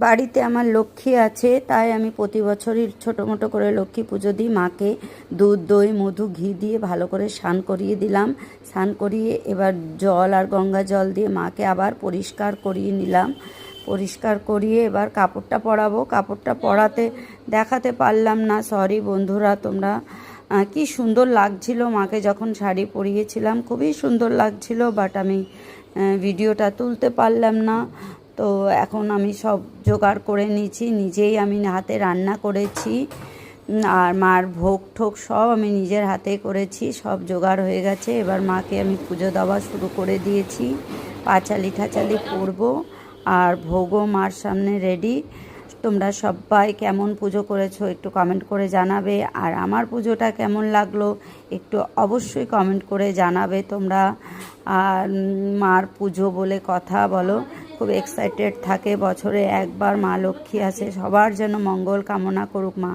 বাড়িতে আমার লক্ষ্মী আছে, তাই আমি প্রতি বছরই ছোটো মোটো করে লক্ষ্মী পুজো দিই। মাকে দুধ দই মধু ঘি দিয়ে ভালো করে স্নান করিয়ে দিলাম। স্নান করিয়ে এবার জল আর গঙ্গা জল দিয়ে মাকে আবার পরিষ্কার করিয়ে নিলাম। পরিষ্কার করিয়ে এবার কাপড়টা পরাবো। কাপড়টা পরাতে দেখাতে পারলাম না, সরি বন্ধুরা। তোমরা কি সুন্দর লাগছিল মাকে যখন শাড়ি পরিয়েছিলাম, খুবই সুন্দর লাগছিল, বাট আমি ভিডিওটা তুলতে পারলাম না। তো এখন আমি সব জোগাড় করে নিয়েছি, নিজেই আমি হাতে রান্না করেছি, আর মার ভোগ ঠোক সব আমি নিজের হাতে করেছি। সব জোগাড় হয়ে গেছে। এবার মাকে আমি পুজো দেওয়া শুরু করে দিয়েছি। পাঁচালি ঠাচালি পরবো আর ভোগও মার সামনে রেডি। তোমরা সবাই কেমন পুজো করেছো একটু কমেন্ট করে জানাবে, আর আমার পুজোটা কেমন লাগলো একটু অবশ্যই কমেন্ট করে জানাবে তোমরা। আর মার পুজো বলে কথা বলো, খুব এক্সাইটেড থাকে, বছরে একবার মা লক্ষ্মী আসে, সবার যেন মঙ্গল কামনা করুক মা।